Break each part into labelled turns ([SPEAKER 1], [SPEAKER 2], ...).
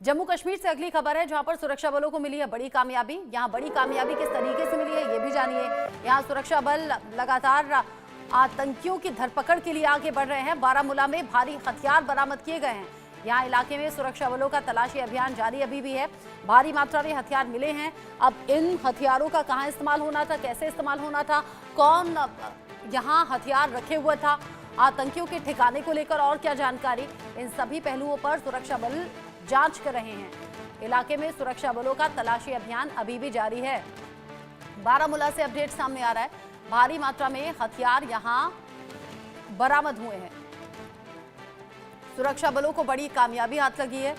[SPEAKER 1] जम्मू कश्मीर से अगली खबर है जहां पर सुरक्षा बलों को मिली है बड़ी कामयाबी। यहां बड़ी कामयाबी किस तरीके से मिली है ये भी जानिए। यहां सुरक्षा बल लगातार आतंकियों की धरपकड़ के लिए आगे बढ़ रहे हैं। बारामूला में भारी हथियार बरामद किए गए हैं। यहाँ इलाके में सुरक्षा बलों का तलाशी अभियान जारी अभी भी है। भारी मात्रा में हथियार मिले हैं। अब इन हथियारों का कहाँ इस्तेमाल होना था, कैसे इस्तेमाल होना था, कौन यहाँ हथियार रखे हुए था, आतंकियों के ठिकाने को लेकर और क्या जानकारी, इन सभी पहलुओं पर सुरक्षा बल जांच कर रहे हैं। इलाके में सुरक्षा बलों का तलाशी अभियान अभी भी जारी है। बारामूला से अपडेट सामने आ रहा है, भारी मात्रा में हथियार यहां बरामद हुए हैं। सुरक्षा बलों को बड़ी कामयाबी हाथ लगी है।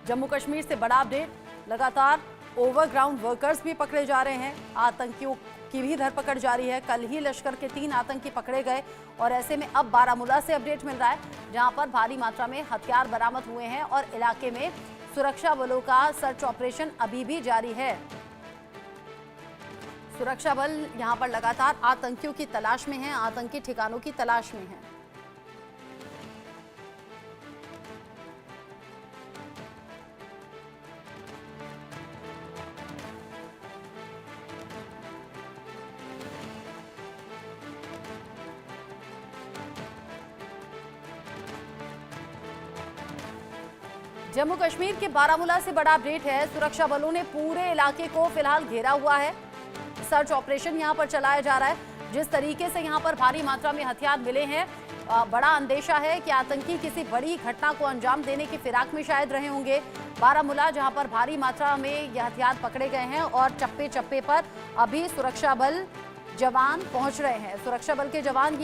[SPEAKER 1] जम्मू कश्मीर से बड़ा अपडेट, लगातार ओवरग्राउंड वर्कर्स भी पकड़े जा रहे हैं। आतंकियों की भी धरपकड़ जारी है। कल ही लश्कर के 3 आतंकी पकड़े गए और ऐसे में अब बारामूला से अपडेट मिल रहा है जहां पर भारी मात्रा में हथियार बरामद हुए हैं और इलाके में सुरक्षा बलों का सर्च ऑपरेशन अभी भी जारी है। सुरक्षा बल यहां पर लगातार आतंकियों की तलाश में है, आतंकी ठिकानों की तलाश में है। जम्मू कश्मीर के बारामूला से बड़ा अपडेट है। सुरक्षा बलों ने पूरे इलाके को फिलहाल घेरा हुआ है। सर्च ऑपरेशन यहां पर चलाया जा रहा है। जिस तरीके से यहां पर भारी मात्रा में हथियार मिले हैं, बड़ा अंदेशा है कि आतंकी किसी बड़ी घटना को अंजाम देने की फिराक में शायद रहे होंगे। बारामूला जहां पर भारी मात्रा में ये हथियार पकड़े गए हैं और चप्पे चप्पे पर अभी सुरक्षा बल जवान पहुंच रहे हैं। सुरक्षा बल के जवान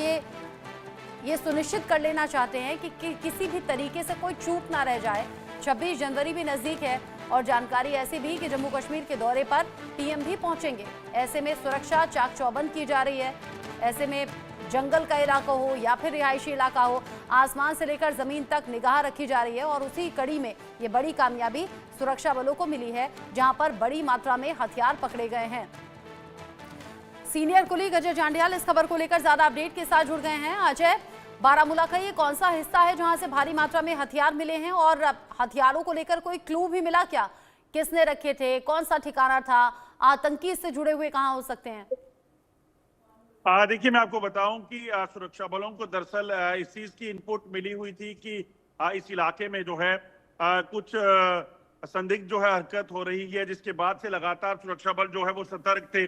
[SPEAKER 1] ये सुनिश्चित कर लेना चाहते हैं कि किसी भी तरीके से कोई चूक ना रह जाए। 26 जनवरी भी नजदीक है और जानकारी ऐसी भी कि जम्मू कश्मीर के दौरे पर पीएम भी पहुंचेंगे। ऐसे में सुरक्षा चाक चौबंद की जा रही है। ऐसे में जंगल का इलाका हो या फिर रिहायशी इलाका हो, आसमान से लेकर जमीन तक निगाह रखी जा रही है और उसी कड़ी में ये बड़ी कामयाबी सुरक्षा बलों को मिली है जहां पर बड़ी मात्रा में हथियार पकड़े गए हैं। सीनियर कुलीग अजय जांडियाल इस खबर को लेकर ज्यादा अपडेट के साथ जुड़ गए हैं। अजय, बारामूला का ये कौन सा हिस्सा है जहां से भारी मात्रा में हथियार मिले हैं और हथियारों को लेकर कोई क्लू भी मिला क्या? किसने रखे थे, कौन सा ठिकाना था, आतंकी इससे जुड़े हुए कहां हो सकते हैं?
[SPEAKER 2] देखिए, मैं आपको बताऊं कि सुरक्षा बलों को दरअसल इस चीज की इनपुट मिली हुई थी कि इस इलाके में जो है कुछ संदिग्ध जो है हरकत हो रही है, जिसके बाद से लगातार सुरक्षा बल जो है वो सतर्क थे।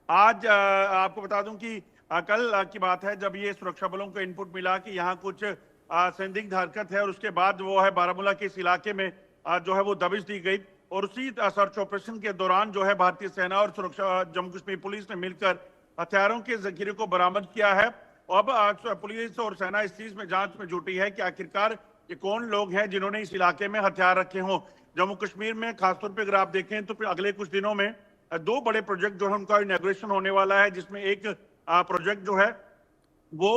[SPEAKER 2] आज आपको बता दूं कि कल की बात है जब ये सुरक्षा बलों को इनपुट मिला कि यहाँ कुछ संदिग्ध हरकत है और उसके बाद वो है बारामूला के इस इलाके में जो है वो दबिश दी गई और उसी सर्च ऑपरेशन के दौरान जो है भारतीय सेना और सुरक्षा जम्मू कश्मीर पुलिस ने मिलकर हथियारों के जखीरे को बरामद किया है। अब पुलिस और सेना इस चीज में जांच में जुटी है कि आखिरकार ये कौन लोग हैं जिन्होंने इस इलाके में हथियार रखे हों। जम्मू कश्मीर में खासतौर पर अगर आप देखें तो अगले कुछ दिनों में 2 बड़े प्रोजेक्ट जो है उनका इनॉग्रेशन होने वाला है, जिसमें एक प्रोजेक्ट जो है वो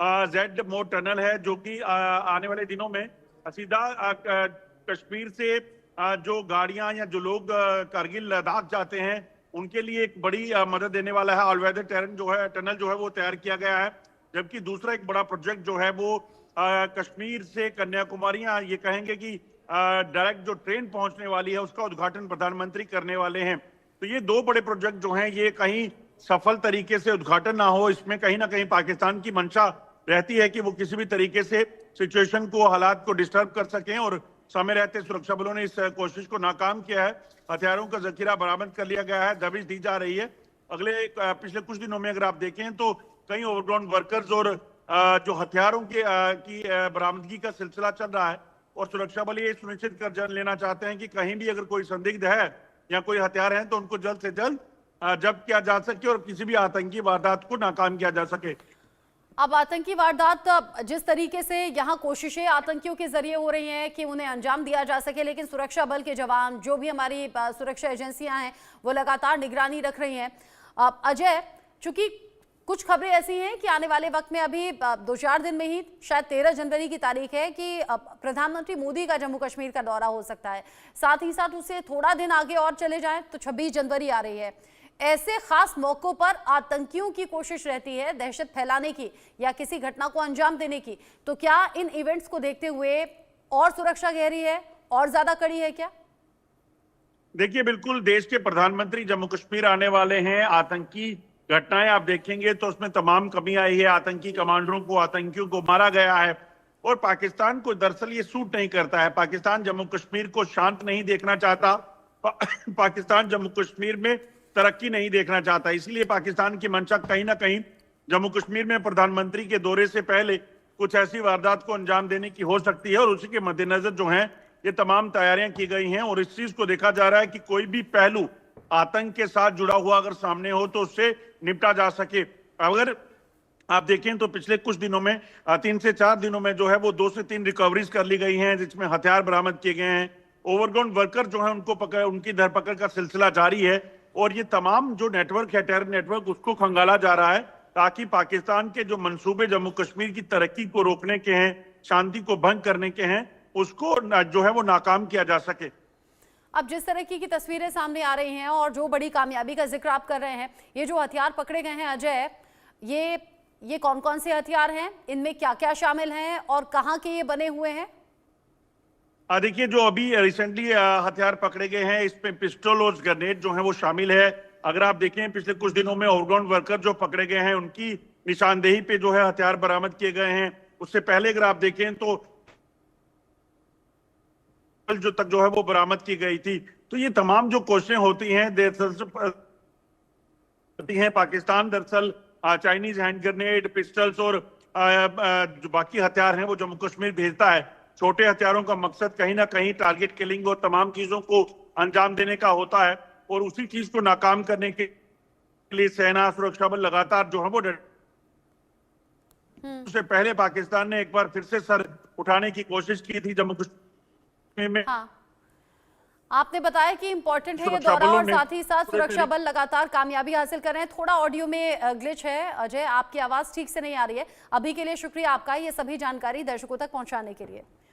[SPEAKER 2] जेड मोड टनल है, जो कि आने वाले दिनों में सीधा कश्मीर से जो गाड़ियां या जो लोग कारगिल लद्दाख जाते हैं उनके लिए एक बड़ी मदद देने वाला है। ऑल वेदर टनल जो है वो तैयार किया गया है। जबकि दूसरा एक बड़ा प्रोजेक्ट जो है वो कश्मीर से कन्याकुमारी, ये कहेंगे कि डायरेक्ट जो ट्रेन पहुंचने वाली है उसका उद्घाटन प्रधानमंत्री करने वाले हैं। तो ये 2 बड़े प्रोजेक्ट जो हैं ये कहीं सफल तरीके से उद्घाटन ना हो, इसमें कहीं ना कहीं पाकिस्तान की मंशा रहती है कि वो किसी भी तरीके से सिचुएशन को, हालात को डिस्टर्ब कर सकें और समय रहते सुरक्षा बलों ने इस कोशिश को नाकाम किया है। हथियारों का जखीरा बरामद कर लिया गया है, दबिश दी जा रही है। पिछले कुछ दिनों में अगर आप देखें तो कई ओवरग्राउंड वर्कर्स और जो हथियारों की बरामदगी का सिलसिला चल रहा है और सुरक्षा बल ये सुनिश्चित कर जान लेना चाहते हैं कि कहीं भी अगर कोई संदिग्ध है या कोई हथियार है तो उनको जल्द से जल्द जब्त किया जा सके और किसी भी आतंकी वारदात को नाकाम किया जा सके।
[SPEAKER 1] अब आतंकी वारदात जिस तरीके से यहाँ कोशिशें आतंकियों के जरिए हो रही हैं कि उन्हें अंजाम दिया जा सके, लेकिन सुरक्षा बल के जवान, जो भी हमारी सुरक्षा एजेंसियां हैं, वो लगातार निगरानी रख रही हैं। अजय, चूंकि कुछ खबरें ऐसी हैं कि आने वाले वक्त में अभी 2-4 दिन में ही शायद 13 जनवरी की तारीख है कि प्रधानमंत्री मोदी का जम्मू कश्मीर का दौरा हो सकता है। साथ ही साथ उससे थोड़ा दिन आगे और चले जाएं तो 26 जनवरी आ रही है। ऐसे खास मौकों पर आतंकियों की कोशिश रहती है दहशत फैलाने की या किसी घटना को अंजाम देने की। तो क्या इन इवेंट्स को देखते हुए और सुरक्षा गहरी है और ज्यादा कड़ी है क्या?
[SPEAKER 2] देखिए, बिल्कुल देश के प्रधानमंत्री जम्मू कश्मीर आने वाले हैं। आतंकी घटनाएं आप देखेंगे तो उसमें तमाम कमी आई है। आतंकी कमांडरों को, आतंकियों को मारा गया है और पाकिस्तान को दरअसल ये सूट नहीं करता है। पाकिस्तान जम्मू कश्मीर को शांत नहीं देखना चाहता। पाकिस्तान जम्मू कश्मीर में तरक्की नहीं देखना चाहता। इसलिए पाकिस्तान की मंशा कहीं ना कहीं जम्मू कश्मीर में प्रधानमंत्री के दौरे से पहले कुछ ऐसी वारदात को अंजाम देने की हो सकती है और उसी के मद्देनजर जो है ये तमाम तैयारियां की गई हैं और इस चीज को देखा जा रहा है कि कोई भी पहलू आतंक के साथ जुड़ा हुआ अगर सामने हो तो उससे निपटा जा सके। अगर आप देखें तो पिछले कुछ दिनों में 3 से 4 दिनों में जो है वो 2 से 3 रिकवरीज कर ली गई हैं, जिसमें हथियार बरामद किए गए हैं। ओवरग्राउंड वर्कर जो है उनकी धरपकड़ का सिलसिला जारी है और ये तमाम जो नेटवर्क है, टेरर नेटवर्क, उसको खंगाला जा रहा है ताकि पाकिस्तान के जो मंसूबे जम्मू कश्मीर की तरक्की को रोकने के हैं, शांति को भंग करने के हैं, उसको जो है वो नाकाम किया जा सके।
[SPEAKER 1] अब जिस तरह की तस्वीरें सामने आ रही हैं और जो बड़ी कामयाबी का जिक्र आप कर रहे हैं, ये जो हथियार पकड़े गए हैं अजय, ये कौन कौन से हथियार हैं, इनमें क्या क्या शामिल हैं और कहाँ के ये बने हुए हैं?
[SPEAKER 2] देखिए, जो अभी रिसेंटली हथियार पकड़े गए हैं इसमें पिस्टल और ग्रेनेड जो है वो शामिल है। अगर आप देखें पिछले कुछ दिनों में ओवरग्राउंड वर्कर जो पकड़े गए हैं उनकी निशानदेही पे जो है हथियार बरामद किए गए हैं। उससे पहले अगर आप देखें तो जो तक जो है वो बरामद की गई थी। तो ये तमाम जो कोशिशें होती हैं पाकिस्तान दरअसल चाइनीज हैंड ग्रेनेड, पिस्टल्स और जो बाकी हथियार हैं वो जम्मू कश्मीर भेजता है। छोटे हथियारों का मकसद कहीं ना कहीं टारगेट किलिंग और तमाम चीजों को अंजाम देने का होता है और उसी चीज को नाकाम करने के लिए सेना, सुरक्षा बल लगातार जो है वो उससे पहले पाकिस्तान ने एक बार फिर से सर उठाने की कोशिश की थी जम्मू कश्मीर में।
[SPEAKER 1] हाँ, आपने बताया कि इम्पोर्टेंट है ये दौरा और साथ ही साथ सुरक्षा बल लगातार कामयाबी हासिल कर रहे हैं। थोड़ा ऑडियो में ग्लिच है अजय, आपकी आवाज ठीक से नहीं आ रही है। अभी के लिए शुक्रिया आपका ये सभी जानकारी दर्शकों तक पहुंचाने के लिए।